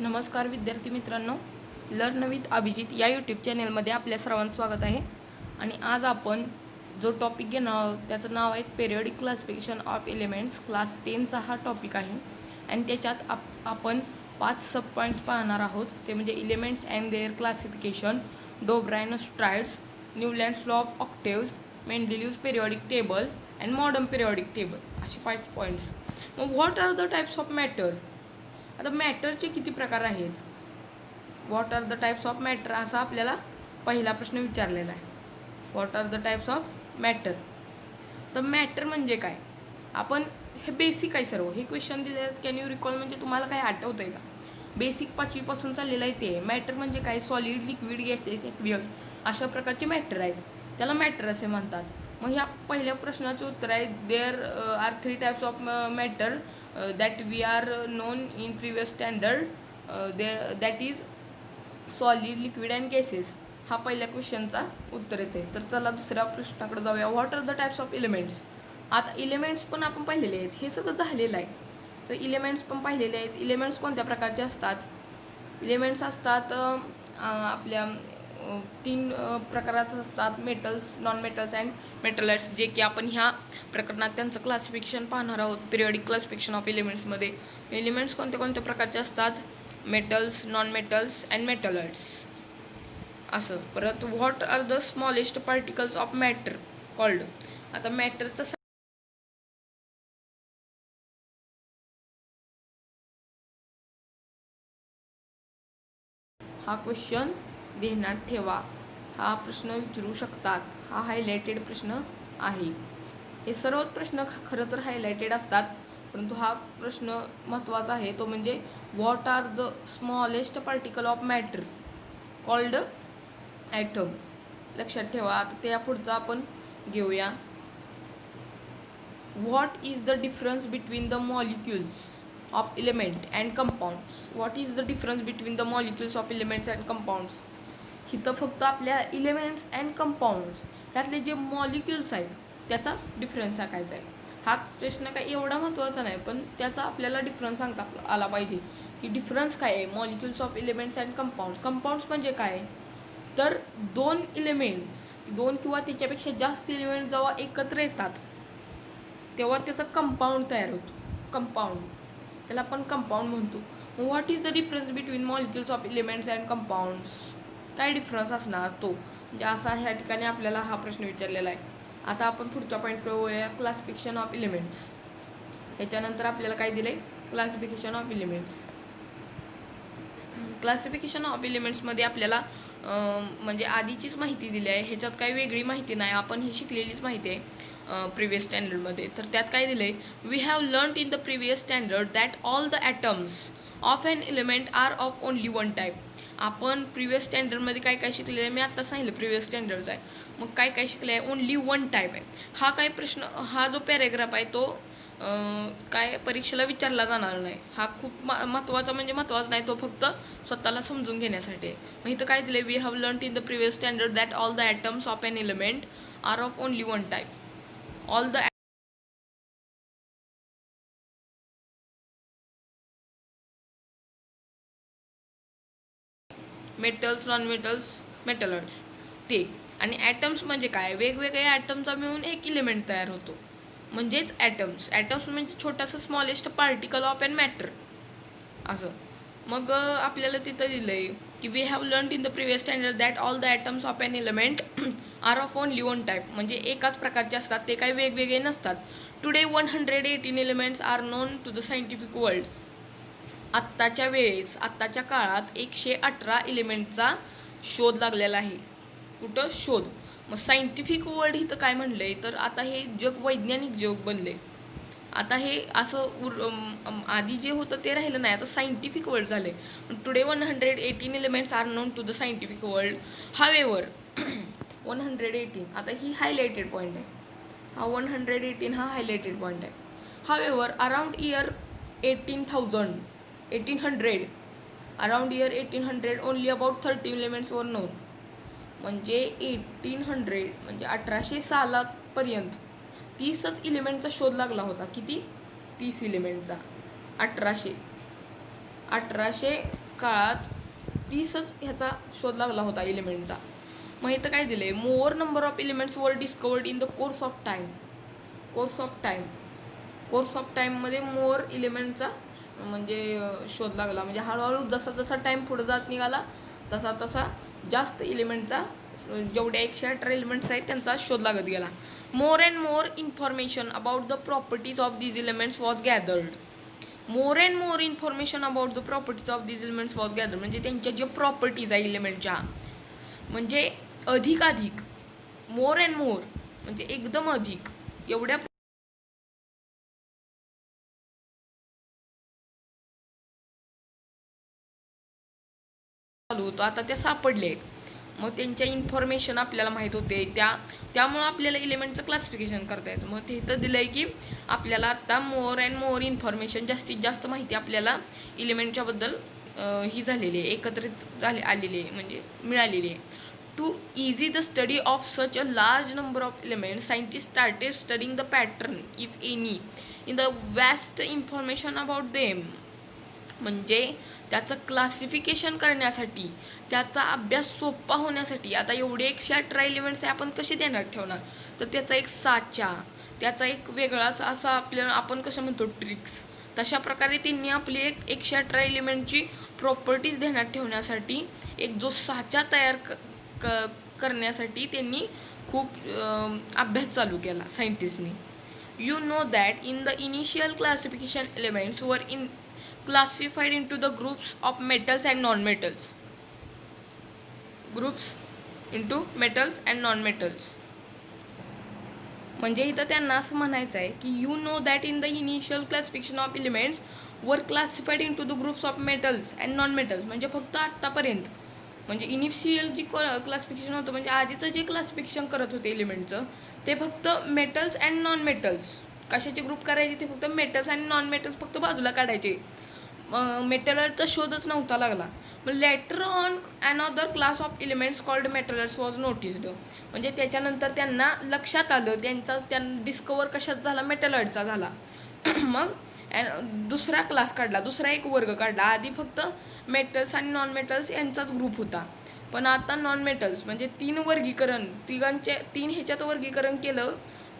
नमस्कार विद्यार्थी मित्रांनो, लर्न विथ अभिजित या यूट्यूब चॅनलमध्ये आपल्या सर्वांचं स्वागत आहे. आणि आज आपण जो टॉपिक घेणार आहोत त्याचं नाव आहे periodic classification of elements. Class 10चा हा टॉपिक आहे आणि त्याच्यात आपण 5 सब पॉईंट्स पाहणार आहोत. ते म्हणजे elements and their classification, Dobereiner triads, Newlands law of octaves, Mendeleev's periodic table and modern periodic table, असे 5 पॉईंट्स. मग what are the types of matter? आता मॅटरचे किती प्रकार आहेत? What are the types of matter असा आपल्याला पहिला प्रश्न विचारलेला आहे. What are the types of matter? तर मॅटर म्हणजे काय? आपण हे बेसिक आहे सर्व. हे क्वेश्चन दिले आहेत, कॅन यू रिकॉल म्हणजे तुम्हाला काय आठवतं आहे का? बेसिक 5वीपासून चाललेलं आहे ते. मॅटर म्हणजे काय? सॉलिड, लिक्विड, गॅसेस, ॲक्वियस अशा प्रकारचे मॅटर आहेत, त्याला मॅटर असे म्हणतात. मग ह्या पहिल्या प्रश्नाचे उत्तर आहे there are 3 types of matter that we are known in previous standard, that is solid, liquid and gases. हा पहिल्या क्वेश्चनचा उत्तर येते. तर चला दुसऱ्या प्रश्नाकडे जाऊया. What are the types of elements? आता एलिमेंट्स पण आपण पाहिलेले आहेत, हे सगळं झालेलं आहे. तर एलिमेंट्स पण पाहिलेले आहेत. एलिमेंट्स कोणत्या प्रकारचे असतात? एलिमेंट्स असतात आपल्या 3 प्रकाराचे असतात, metals, non metals and metalloids, जे की आपण ह्या प्रकरणात त्यांचं क्लासिफिकेशन पाहणार आहोत. पिरियडिक क्लासिफिकेशन ऑफ एलिमेंट्समध्ये एलिमेंट्स कोणत्या कोणत्या प्रकारचे असतात? Metals, non metals and metalloids असं. परत what are the smallest particles of matter called? आता मॅटरचा हा क्वेश्चन ध्यानात ठेवा. हा प्रश्न विचारू शकतात. हा हायलाइटेड प्रश्न आहे. हे सर्व प्रश्न खरं तर हायलाइटेड असतात, परंतु हा प्रश्न महत्त्वाचा आहे. तो म्हणजे what are the smallest particle of matter called atom. लक्षात ठेवा. आता त्या पुढचा आपण घेऊया. What is the difference between the molecules of element and compounds? What is the difference between the molecules of elements and compounds? इथं फक्त आपल्या एलिमेंट्स अँड कंपाऊंड्स ह्यातले जे मॉलिक्युल्स आहेत त्याचा डिफरन्स सांगायचा आहे. हा प्रश्न काय एवढा महत्त्वाचा नाही, पण त्याचा आपल्याला डिफरन्स सांगता आला पाहिजे की डिफरन्स काय आहे molecules of elements and compounds. Compounds म्हणजे काय? तर 2 एलिमेंट्स, 2 किंवा त्याच्यापेक्षा जास्त एलिमेंट जेव्हा एकत्र येतात तेव्हा त्याचा कंपाऊंड तयार होतो. कंपाऊंड, त्याला आपण कंपाऊंड म्हणतो. What is the difference between molecules of elements and compounds? काय डिफरन्स असणार तो? म्हणजे असा ह्या ठिकाणी आपल्याला हा प्रश्न विचारलेला आहे. आता आपण पुढच्या पॉईंटवर वळूया. Classification of elements. ह्याच्यानंतर आपल्याला काय दिलं आहे? Classification of elements. Classification of एलिमेंट्समध्ये आपल्याला म्हणजे आधीचीच माहिती दिली आहे. ह्याच्यात काही वेगळी माहिती नाही, आपण ही शिकलेलीच माहिती आहे प्रिव्हियस स्टँडर्डमध्ये. तर त्यात काय दिलं आहे? We have learned in the previous standard that all the atoms of an element are of only one type. आपण प्रिव्हियस स्टँडर्डमध्ये काय काय शिकलेलं आहे? मी आत्ता सांगितलं प्रिव्हियस स्टँडर्डचा आहे. मग काय काय शिकले आहे? ओनली वन टाईप आहे. हा काय प्रश्न, हा जो पॅरेग्राफ आहे तो काय परीक्षेला विचारला जाणार नाही. हा खूप महत्त्वाचा म्हणजे महत्त्वाचा नाही, तो फक्त स्वतःला समजून घेण्यासाठी आहे. मग इथं काय दिलं? We have learned in the previous standard that all the atoms of an element are of only one type. All the metals, non metals, metalloids ते. आणि ॲटम्स म्हणजे काय? वेगवेगळ्या ॲटमचा मिळून एक एलिमेंट तयार होतो, म्हणजेच ॲटम्स. ॲटम्स म्हणजे छोटासा smallest particle of an matter असं. मग आपल्याला तिथं दिलं आहे की we have learned in the previous standard that all the atoms of an element are of only one type, म्हणजे एकाच प्रकारचे असतात, ते काही वेगवेगळे नसतात. Today 118 elements are known to the scientific world. आत्ताच्या वेळेस, आत्ताच्या काळात 118 एलिमेंटचा शोध लागलेला आहे. कुठं? शोध. मग सायंटिफिक वर्ल्ड इथं काय म्हणलं आहे? तर आता हे जग वैज्ञानिक जग बनले. आता हे असं आधी जे होतं ते राहिलं नाही, आता सायंटिफिक वर्ल्ड झाले. Today 118 elements are known to the scientific world. However 118, आता ही हायलाइटेड पॉईंट आहे. हा 118 हा हायलाइटेड पॉईंट आहे. However around year 1800 around year 1800 only about 30 elements were known. म्हणजे 1800 म्हणजे 1800 सालापर्यंत 30च एलिमेंटचा शोध लागला होता. किती? 30 एलिमेंटचा. 1800 काळात 30च ह्याचा शोध लागला होता एलिमेंटचा. मग इथं काय दिले, मोर number of elements were discovered in the course of time. Course of टाईममध्ये मोर एलिमेंटचा म्हणजे शोध लागला. म्हणजे हळूहळू जसा जसा टाईम पुढे जात निघाला तसा तसा जास्त एलिमेंटचा, जेवढ्या 118 एलिमेंट्स आहेत त्यांचा शोध लागत गेला. More and more information about the properties of these elements was gathered. More and more information about the properties of these elements was gathered. म्हणजे त्यांच्या ज्या प्रॉपर्टीज आहे एलिमेंटच्या, म्हणजे अधिक मोर अँड मोर म्हणजे एकदम अधिक, एवढ्या चालू होतो आता त्या सापडले आहेत. मग त्यांच्या इन्फॉर्मेशन आपल्याला माहीत होते, त्यामुळं आपल्याला एलिमेंटचं क्लासिफिकेशन करता येतं. मग ते इथं दिलं आहे की आपल्याला आत्ता मोर अँड मोर इन्फॉर्मेशन, जास्तीत जास्त माहिती आपल्याला एलिमेंटच्याबद्दल ही झालेली आहे, एकत्रित आलेली आहे, म्हणजे मिळालेली आहे. To easy the study of such a large number of elements, scientist started studying the pattern if any in the vast information about them. म्हणजे त्याचं क्लासिफिकेशन करण्यासाठी, त्याचा अभ्यास सोपा होण्यासाठी, आता एवढे 118 एलिमेंट्स आहे आपण कसे ध्यानात ठेवणार, तर त्याचा एक साचा, त्याचा एक वेगळाच असा आपल्याला आपण कसं म्हणतो ट्रिक्स, तशा प्रकारे त्यांनी आपली एक 118 एलिमेंटची प्रॉपर्टीज ध्यानात ठेवण्यासाठी एक जो साचा तयार करण्यासाठी त्यांनी खूप अभ्यास चालू केला सायंटिस्टनी. You know that in the initial classification elements वर classified into the groups of metals and non-metals. म्हणजे इथं त्यांना असं म्हणायचं आहे की you know that in the initial classification of elements were classified into the groups of metals and non metals. म्हणजे फक्त आत्तापर्यंत म्हणजे इनिशियल जी क्लासिफिकेशन होतं, म्हणजे आधीचं जे क्लासिफिकेशन करत होते एलिमेंटचं, ते फक्त मेटल्स अँड नॉन मेटल्स कशाचे ग्रुप करायचे, ते फक्त मेटल्स आणि नॉन मेटल्स फक्त बाजूला काढायचे. मेटलर्सचा शोधच नव्हता लागला. मग later on another class of elements called metalloids was noticed. म्हणजे त्याच्यानंतर त्यांना लक्षात आलं, त्यांना डिस्कवर कशात झाला, मेटलर्सचा झाला. मग दुसरा क्लास काढला, दुसरा एक वर्ग काढला. आधी फक्त मेटल्स आणि नॉन मेटल्स यांचाच ग्रुप होता, पण आता नॉन मेटल्स म्हणजे तीन ह्याच्यात वर्गीकरण केलं,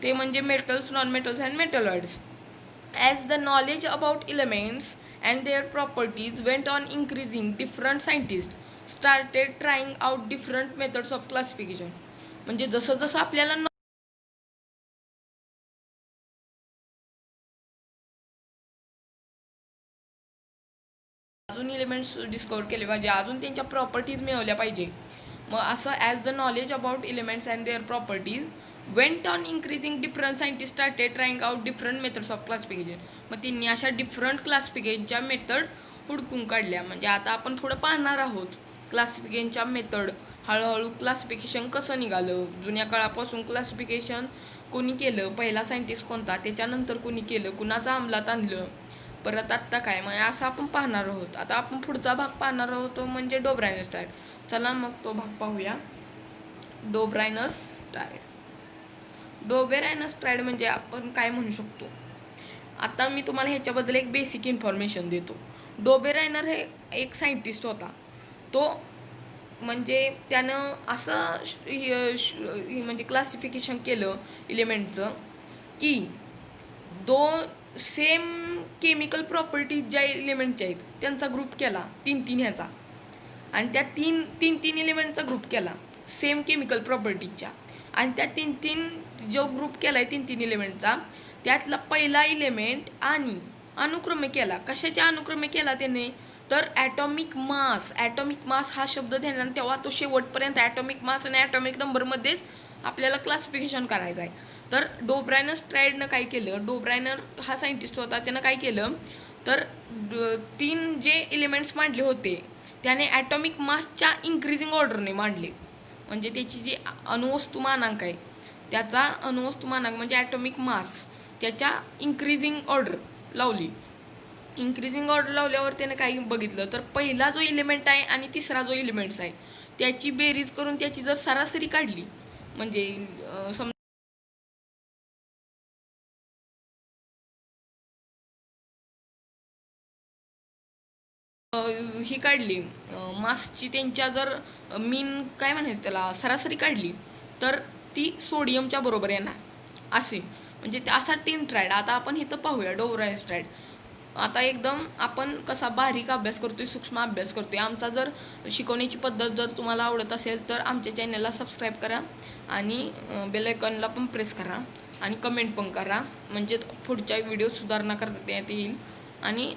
ते म्हणजे metals, non metals and metalloids. As the knowledge about elements and their properties went on increasing, different scientists started trying out different methods of classification. म्हणजे जसं जसं आपल्याला अजून एलिमेंट्स डिस्कवर केले पाहिजे, अजून त्यांच्या प्रॉपर्टीज मिळवल्या पाहिजे. मग असं as the knowledge about elements and their properties went on increasing, different scientist started trying out different methods of classification. मग त्यांनी अशा डिफरंट क्लासिफिकेशनच्या मेथड हुडकून काढल्या. म्हणजे आता आपण थोडं पाहणार आहोत क्लासिफिकेशनच्या मेथड. हळूहळू क्लासिफिकेशन कसं निघालं, जुन्या काळापासून क्लासिफिकेशन कोणी केलं, पहिला सायंटिस्ट कोणता, त्याच्यानंतर कोणी केलं, कुणाचा अंमलात आणलं, परत आत्ता काय, म्हणजे असं आपण पाहणार आहोत. आता आपण पुढचा भाग पाहणार आहोत तो म्हणजे डोब्रायनर्स टायड. चला मग तो भाग पाहूया. डोब्रायनर्स टायड. डोबेरायनर्स टायड म्हणजे आपण काय म्हणू शकतो. आता मी तुम्हाला ह्याच्याबद्दल एक बेसिक इन्फॉर्मेशन देतो. डोबेरायनर हे एक सायंटिस्ट होता. तो म्हणजे त्यानं असं म्हणजे क्लासिफिकेशन केलं एलिमेंटचं की सेम केमिकल प्रॉपर्टीज ज्या एलिमेंटच्या आहेत त्यांचा ग्रुप केला, तीन ह्याचा, आणि त्या तीन एलिमेंटचा ग्रुप केला सेम केमिकल प्रॉपर्टीजच्या. आणि त्या तीन जो ग्रुप केला आहे तीन एलिमेंटचा, त्यातला पहिला एलिमेंट आणि अनुक्रमे केला. कशाच्या अनुक्रमे केला त्याने, तर ॲटॉमिक मास हा शब्द ध्यानात तेव्हा तो शेवटपर्यंत ॲटॉमिक मास आणि ॲटॉमिक नंबरमध्येच आपल्याला क्लासिफिकेशन करायचं आहे. तर डोब्रायनर्स टायडनं काय केलं, डोब्रायनर हा सायंटिस्ट होता, त्यानं काय केलं तर तीन जे एलिमेंट्स मांडले होते त्याने ॲटॉमिक मासच्या इन्क्रीजिंग ऑर्डरने मांडले. म्हणजे त्याची जी अणुवस्तू मानांक आहे त्याचा अणुवस्तू मानांक म्हणजे ॲटॉमिक मास त्याच्या इन्क्रीजिंग ऑर्डर लावली. इन्क्रीजिंग ऑर्डर लावल्यावर त्याने काही बघितलं तर पहिला जो एलिमेंट आहे आणि तिसरा जो एलिमेंट्स आहे त्याची बेरीज करून त्याची जर सरासरी काढली, म्हणजे ही काढली मासची त्यांच्या जर मीन काय म्हणायचं त्याला सरासरी काढली तर ती सोडियमच्या बरोबर येणार असे. म्हणजे असा 3 ट्रायड. आता आपण इथं पाहूया डोब्राइन ट्रायड. आता एकदम आपण कसा बारीक अभ्यास करतोय, सूक्ष्म अभ्यास करतोय. आमचा जर शिकवण्याची पद्धत जर तुम्हाला आवडत असेल तर आमच्या चॅनलला सबस्क्राईब करा आणि बेल आयकॉनला पण प्रेस करा आणि कमेंट पण करा, म्हणजे पुढच्या व्हिडिओ सुधारणा करता येईल. आणि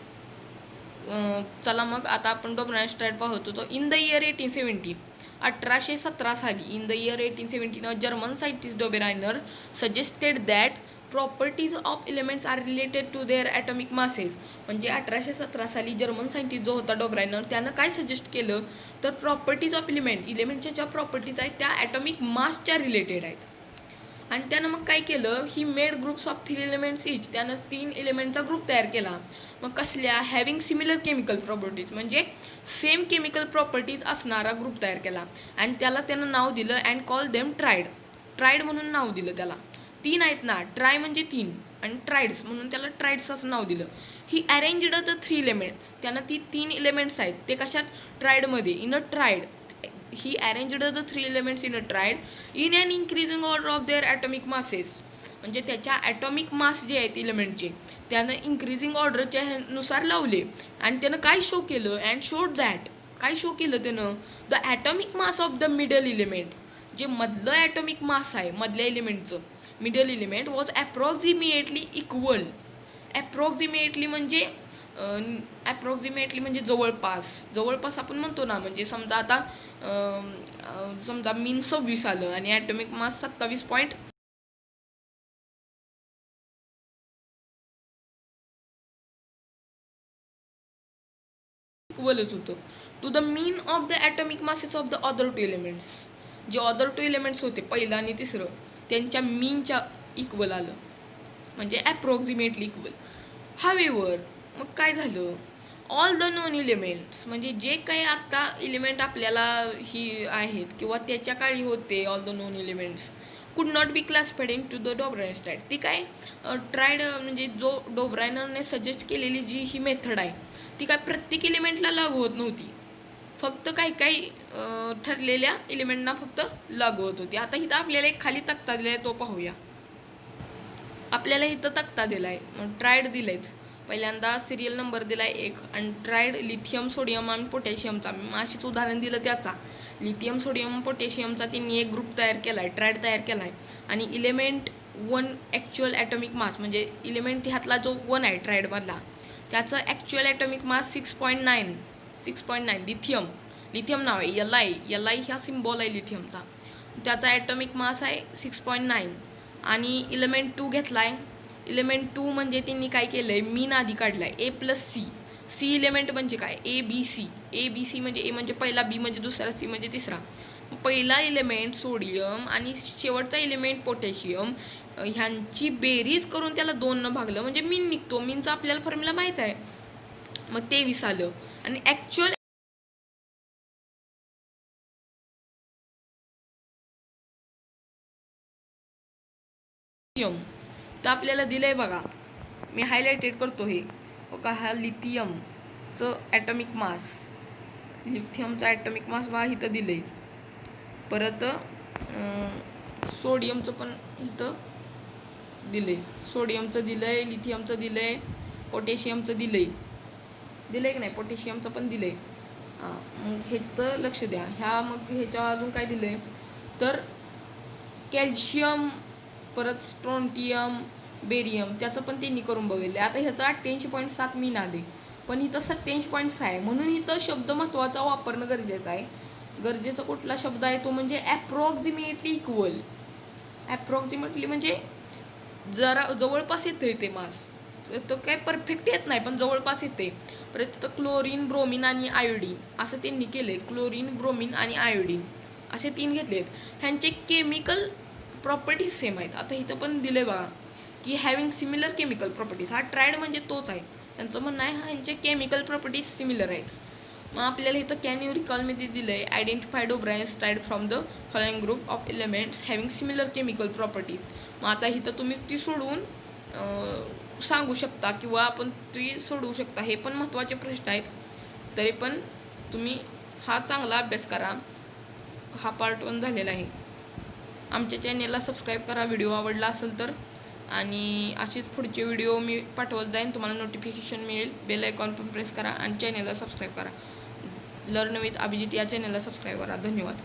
चला मग आता आपण डोब्राइन ट्रायड पाहत होतो. इन द इयर 1870 1817 साली in the year 1870 German scientist Dobereiner suggested that properties of elements are related to their atomic masses. म्हणजे 1817 साली जर्मन सायंटिस्ट जो होता डोबरायनर त्यानं काय सजेस्ट केलं तर प्रॉपर्टीज ऑफ इलिमेंटच्या ज्या प्रॉपर्टीज आहेत त्या ॲटॉमिक मासच्या रिलेटेड आहेत. आणि त्यानं मग काय केलं, he made groups of 3 elements each. त्यानं 3 एलिमेंटचा ग्रुप तयार केला. मग कसल्या हॅव्हिंग सिमिलर केमिकल प्रॉपर्टीज म्हणजे सेम केमिकल प्रॉपर्टीज असणारा ग्रुप तयार केला आणि त्याला त्यानं नाव दिलं and call them triad. Triad म्हणून नाव दिलं त्याला. 3 आहेत ना, ट्राय म्हणजे 3 आणि ट्रायड्स म्हणून त्याला ट्रायड्स असं नाव दिलं. He arranged the 3 elements. त्यानं ती 3 एलिमेंट्स आहेत ते कशात ट्रायडमध्ये in a triad. He arranged the 3 elements in a triad in an increasing order of their atomic masses. म्हणजे त्याच्या ॲटॉमिक मास जे आहेत इलिमेंटचे त्यानं इन्क्रीजिंग ऑर्डरच्या नुसार लावले. आणि त्यानं काय शो केलं अँड शोड दॅट. काय शो केलं त्यानं the atomic mass of the middle element. जे मधलं ॲटॉमिक मास आहे मधल्या एलिमेंटचं middle element was approximately equal. Approximately म्हणजे जवळपास आपण म्हणतो ना. म्हणजे समजा आता समजा मीन 26 आलं आणि ॲटॉमिक मास 27 पॉईंट इक्वलच होतं to the mean of the atomic masses of the other 2 elements. जे अदर 2 एलिमेंट्स होते पहिलं आणि तिसरं त्यांच्या मीनच्या इक्वल आलं म्हणजे ॲप्रॉक्झिमेटली इक्वल. हावेवर मग काय झालं, ऑल द नॉन एलिमेंट्स म्हणजे जे काही आत्ता एलिमेंट आपल्याला ही आहेत किंवा त्याच्या काळी होते all the non elements could not be classified into the Dobereiner triad. ती काय ट्रायड म्हणजे जो डोब्रायनरने सजेस्ट केलेली जी ही मेथड आहे ती काय प्रत्येक एलिमेंटला लागू होत नव्हती. फक्त काही ठरलेल्या एलिमेंटना फक्त लागू होत होती. आता इथं आपल्याला एक खाली तक्ता दिला आहे तो पाहूया. आपल्याला इथं तक्ता दिला आहे, ट्रायड दिलेत. पहिल्यांदा सिरियल नंबर दिला आहे 1 आणि ट्रायड लिथियम सोडियम आणि पोटॅशियमचा अशीच उदाहरण दिलं त्याचा. लिथियम सोडियम पोटॅशियमचा त्यांनी एक ग्रुप तयार केला आहे, ट्रायड तयार केला आहे. आणि इलिमेंट 1 ॲक्च्युअल ॲटॉमिक मास म्हणजे इलिमेंट ह्यातला जो 1 आहे ट्रायडमधला त्याचं ॲक्च्युअल ॲटॉमिक मास 6.9 लिथियम नाव आहे. Li ह्या सिम्बॉल आहे लिथियमचा. त्याचा ॲटॉमिक मास आहे 6.9. आणि इलिमेंट 2 घेतला आहे. इलिमेंट 2 म्हणजे त्यांनी काय केलं आहे मीन आधी काढला आहे A+C. सी इलिमेंट म्हणजे काय ABC म्हणजे A म्हणजे पहिला, B म्हणजे दुसरा, C म्हणजे तिसरा. पहिला इलिमेंट सोडियम आणि शेवटचा इलिमेंट पोटॅशियम ह्यांची बेरीज करून त्याला 2 भागलं म्हणजे मीन निघतो. मीनचा आपल्याला फॉर्म्युला माहीत आहे. मग 23 आलं. आणि ॲक्च्युअल तर आपल्याला दिलंय बघा, मी हायलाइटेड करतो हे बघा. हा लिथियमचं ॲटॉमिक मास, लिथियमचा ॲटॉमिक मास बघा इथं दिलंय. परत सोडियमचं पण इथं दिलंय. सोडियमचं दिलंय, लिथियमचं दिलंय, पोटॅशियमचं दिलंय की नाही, पोटॅशियमचं पण दिलंय. मग ह्याचं लक्ष द्या. मग ह्याच्या अजून काय दिलंय तर कॅल्शियम, परत स्ट्रॉन्टियम, बेरियम त्याचं पण त्यांनी करून बघितलं. आता ह्याचं 88.7 मीन आले पण इथं 87.6 आहे. म्हणून इथं शब्द महत्त्वाचा वापरणं गरजेचं आहे. गरजेचा कुठला शब्द आहे तो म्हणजे ॲप्रॉक्झिमेटली इक्वल. ॲप्रॉक्झिमेटली म्हणजे जरा जवळपास येते ते मास. तो काय परफेक्ट येत नाही पण जवळपास येते. परत क्लोरीन, ब्रोमिन आणि आयोडीन असं त्यांनी केलं. क्लोरीन, ब्रोमिन आणि आयोडीन असे 3 घेतलेत. ह्यांचे केमिकल प्रॉपर्टीज सेम आहेत. आता इथं पण दिले बघा की हॅव्हिंग सिमिलर केमिकल प्रॉपर्टीज. हा ट्रायड म्हणजे तोच आहे. त्यांचं म्हणणं आहे ह्यांचे केमिकल प्रॉपर्टीज सिमिलर आहेत. मग आपल्याला इथं कॅन यू रिकॉलमध्ये दिलं आहे identify Dobereiner triad from the following group of elements having similar chemical properties. मग आता इथं तुम्ही ती सोडवून सांगू शकता किंवा आपण ती सोडवू शकता. हे पण महत्त्वाचे प्रश्न आहेत. तरी पण तुम्ही हा चांगला अभ्यास करा. हा पार्ट 1 झालेला आहे. आमच्या चॅनेलला सबस्क्राईब करा व्हिडिओ आवडला असेल तर. आणि अशीच पुढचे व्हिडिओ मी पाठवत जाईन, तुम्हाला नोटिफिकेशन मिळेल. बेल आयकॉन पण प्रेस करा आणि चॅनेलला सबस्क्राईब करा. लर्न विथ अभिजित या चॅनेलला सबस्क्राईब करा. धन्यवाद.